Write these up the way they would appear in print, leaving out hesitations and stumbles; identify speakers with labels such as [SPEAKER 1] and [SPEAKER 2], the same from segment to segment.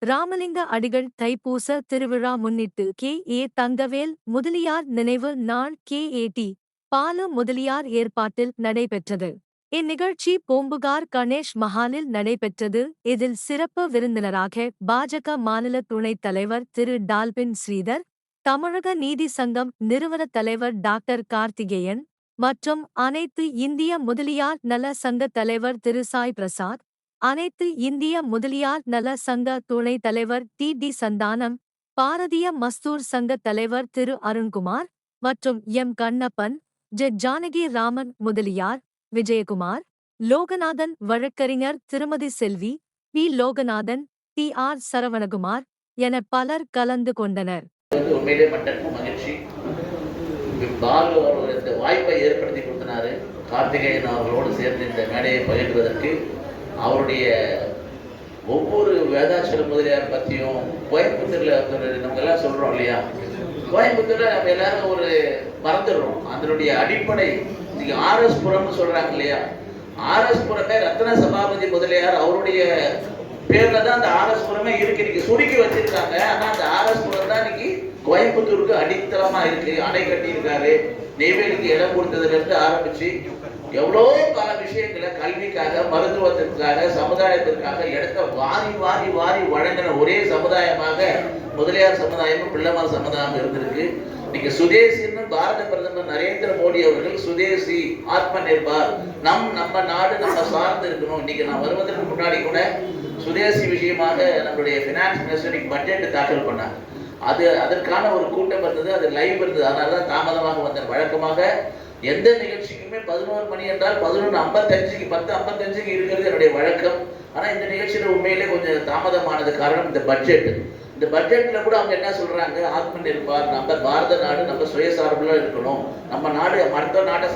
[SPEAKER 1] ராமலிங்க அடிகள் தைப்பூச திருவிழா முன்னிட்டு கே.ஏ. தங்கவேல் முதலியார் நினைவு நாள் கே.ஏ.டி. பாலு முதலியார் ஏற்பாட்டில் நடைபெற்றது. இந்நிகழ்ச்சி பூம்புகார் கணேஷ் மஹாலில் நடைபெற்றது. இதில் சிறப்பு விருந்தினராக பாஜக மாநில துணைத் தலைவர் திரு டால்பின் ஸ்ரீதர், தமிழக நீதி சங்கம் நிறுவனத் தலைவர் டாக்டர் கார்த்திகேயன் மற்றும் அனைத்து இந்திய முதலியார் நல சங்க தலைவர் திரு சாய் பிரசாத், அனைத்து இந்திய முதலியார் நல சங்க துணைத் தலைவர் டி. சந்தானம், பாரதிய மஸ்தூர் சங்க தலைவர் திரு அருண்குமார் மற்றும் எம். கண்ணப்பன், ஜானகி ராமன் முதலியார், விஜயகுமார், லோகநாதன் வழக்கறிஞர் திருமதி செல்வி, பி. லோகநாதன், டி.ஆர். சரவணகுமார் என பலர் கலந்து கொண்டனர்.
[SPEAKER 2] உண்மையிலே மட்டற்ற மகிழ்ச்சி. பாலு அவர் இந்த வாய்ப்பை ஏற்படுத்தி கொடுத்தனாரு. கார்த்திகேயன் அவர்களோடு சேர்ந்து இந்த மேடையை பகிர்வதற்கு அவருடைய ஒவ்வொரு வேதாச்சல முதலியார் பற்றியும் கோயம்புத்தூர்ல நம்ம எல்லாம் சொல்றோம் இல்லையா, கோயம்புத்தூர்ல நம்ம எல்லாரும் ஒரு மறந்துடுறோம். அதனுடைய அடிப்படை நீங்க ஆர்எஸ் புரம்னு சொல்றாங்க இல்லையா, ஆர்எஸ் புரமே ரத்ன சபாபதி முதலியார் அவருடைய பேர்ல தான் அந்த ஆர்எஸ் புரமே இருக்கு. இன்னைக்கு சுருக்கி வச்சிருக்காங்க. ஆனா அந்த ஆர்எஸ் புரம் தான் இன்னைக்கு கோயம்புத்தூருக்கு அடித்தளமா இருக்கு. அணை கட்டி இருக்காரு. நெய்வேலிக்கு இடம் கொடுத்ததுல இருந்து ஆரம்பிச்சு எவ்வளோ பல விஷயங்களை கல்விக்காக, மருத்துவத்திற்காக, சமுதாயத்திற்காக இடத்த வாரி வாரி வாரி வழங்கின ஒரே சமுதாயமாக முதலியார் சமுதாயமும் பிள்ளைமார் சமுதாயம் இருந்திருக்கு. இன்னைக்கு சுதேசின்னு பாரத பிரதமர் நரேந்திர மோடி அவர்கள் சுதேசி ஆத்ம நிர்பார், நம்ம நாடு நம்ம சார்ந்து இருக்கணும். இன்னைக்கு நான் வருவதற்கு முன்னாடி கூட சுதேசி விஷயமாக நம்மளுடைய பினான்ஸ் மினிஸ்டர் பட்ஜெட் தாக்கல் பண்ணாங்க. அதற்கான ஒரு கூட்டம் இருந்தது, அது லைவ் இருந்தது. அதனாலதான் தாமதமாக வந்தேன். வழக்கமாக எந்த நிகழ்ச்சிக்குமே 11 மணி என்றால் 11:55 10:55 இருக்கிறது என்னுடைய வழக்கம். ஆனா இந்த நிகழ்ச்சியில உண்மையிலே கொஞ்சம் தாமதமானது காரணம் இந்த பட்ஜெட். இந்த பட்ஜெட்ல கூட அவங்க என்ன சொல்றாங்க, ஆத்ம நிர்பார், நம்ம பாரத நாடு நம்ம சுயசார்புல இருக்கணும், நம்ம நாடு மற்ற நாட்டை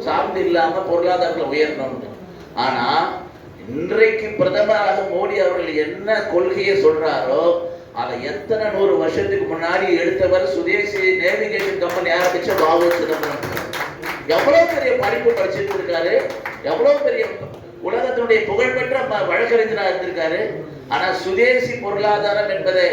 [SPEAKER 2] சார்ந்து இல்லாம பொருளாதாரத்துல உயரணும்னு. ஆனா இன்றைக்கு பிரதமராக மோடி அவர்கள் என்ன கொள்கையை சொல்றாரோ அதை எத்தனை 100 வருஷத்துக்கு முன்னாடி எடுத்தவர் சுதேசி நேவிகேஷன் கம்பெனி ஆரம்பிச்ச பாபு சிதம்பரம். எவ்வளவு பெரிய படிப்பு படிச்சிருக்காரு, எவ்வளவு பெரிய உலகத்தினுடைய புகழ்பெற்ற வழக்கறிஞராக இருந்திருக்காரு. ஆனா சுதேசி பொருளாதாரம் என்பதை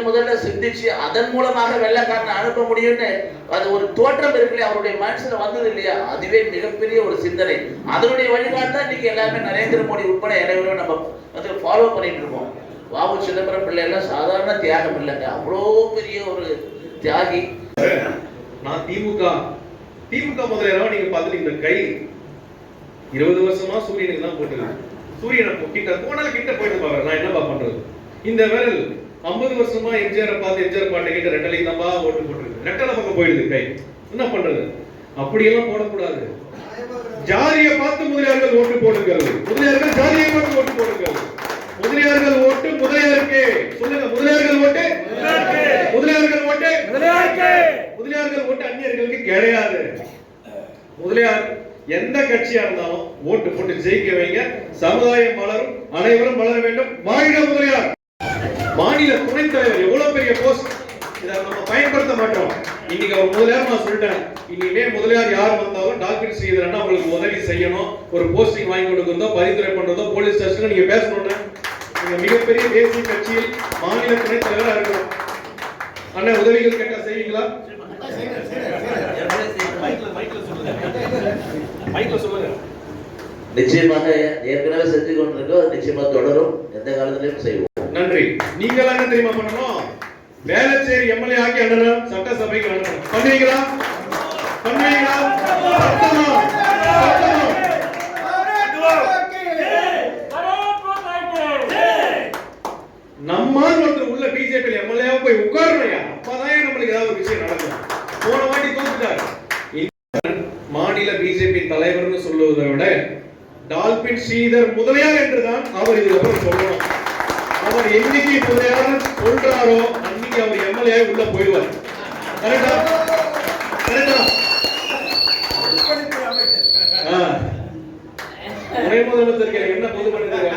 [SPEAKER 2] முதல்ல சிந்திச்சு அதன் மூலமாக வெள்ளக்காரனை அனுப்ப முடியும்னு அது ஒரு தோற்றம் இருக்குல்லையா, அவருடைய மனசுல வந்தது இல்லையா, அதுவே மிகப்பெரிய ஒரு சிந்தனை. அதனுடைய வழிகாட்டு இன்னைக்கு எல்லாமே நரேந்திர மோடி உட்பட அனைவரும் நம்ம வந்து ஃபாலோ பண்ணிட்டு இருக்கோம். பாபு சிதம்பரம் பிள்ளை எல்லாம் சாதாரண தியாகம் இல்லைங்க, அவ்வளோ பெரிய ஒரு தியாகி.
[SPEAKER 3] நான் திமுக முதலியாரா நீங்க பாத்துட்டீங்க. கை 20 வருஷமா சூரியனுக்கு தான் போட்டுருக்கு. சூரியனை கிட்ட போனால கிட்ட போயிட்டு பாரு, நான் என்னப்பா பண்றது. இந்த விரல் 50 வருஷமா எம்ஜிஆர் பார்த்து எம்ஜிஆர் பாட்டை கிட்ட ரெட்டலைக்கு தான்ப்பா ஓட்டு போட்டுருக்கு. ரெட்டலை பக்கம் போயிடுது கை. என்ன பண்றது? அப்படியெல்லாம் போடக்கூடாது. ஜாதியை பார்த்து முதலியார்கள் ஓட்டு போடுங்கள். முதலியார்கள் ஜாதியை பார்த்து ஓட்டு போடுங்கள். முதலியார்கள் ஓட்டு முதலியாருக்கு. சொல்லுங்க, முதலியார்கள் ஓட்டு முதலியார்கள் ஓட்டு முதலியார்கள் ஓட்டு அந்நியர்களுக்கு கிடையாது. முதலியார் எந்த கட்சியா இருந்தாலும் ஓட்டு போட்டு ஜெயிக்க வைங்க. சமுதாயம் வளரும், அனைவரும் வளர வேண்டும். வாழ்க முதலியார். மாநில துணைத் தலைவர் எவ்வளவு பெரிய போஸ்ட், இதை நம்ம பயன்படுத்த மாட்டோம். இன்னைக்கு அவர் முதலியார் நான் சொல்லிட்டேன். இனிமே முதலியார் யார் வந்தாலும் டாக்டர் ஸ்ரீதரன் உங்களுக்கு உதவி செய்யணும். ஒரு போஸ்டிங் வாங்கி கொடுக்கிறதோ, பரிந்துரை பண்றதோ, போலீஸ் ஸ்டேஷன்ல நீங்க பேசணும்னு மிகப்பெரிய தேசிய கட்சியில் மாநில துணைத் தலைவராக இருக்கணும். அண்ணன் உதவிகள் கேட்டா செய்வீங்களா?
[SPEAKER 2] நிச்சயமாக ஏற்கனவே செஞ்சு கொண்டிருக்கோம். அது நிச்சயமா தொடரும். எந்த காலத்திலையும் செய்வோம்.
[SPEAKER 3] நன்றி. நீங்க என்ன தெரியுமா பண்ணணும்? வேளச்சேரி எம்எல்ஏ ஆக்கி அண்ணன் சட்டசபைக்கு அனுப்பணும். பண்ணுவீங்களா? நம்மால் ஒருத்தர் உள்ள பிஜேபி எம்எல்ஏ போய் உட்காரணும். அப்பதான் நம்மளுக்கு ஏதாவது ஒரு விஷயம் நடக்கும். போன வாட்டி தோத்துட்டார். மாநில பிஜேபி தலைவர்னு சொல்லுவதை விட டால்பின் ஸ்ரீதர் முதலியார் என்றுதான் அவர் இதுக்கப்புறம் சொல்லணும். அவர் என்னைக்கு முதலியார் சொல்றாரோ அன்னைக்கு அவர் எம்எல்ஏ உள்ள போயிடுவார். கரெக்டா? துணை முதலமைச்சருக்கு என்ன பொது பண்ணுறாங்க?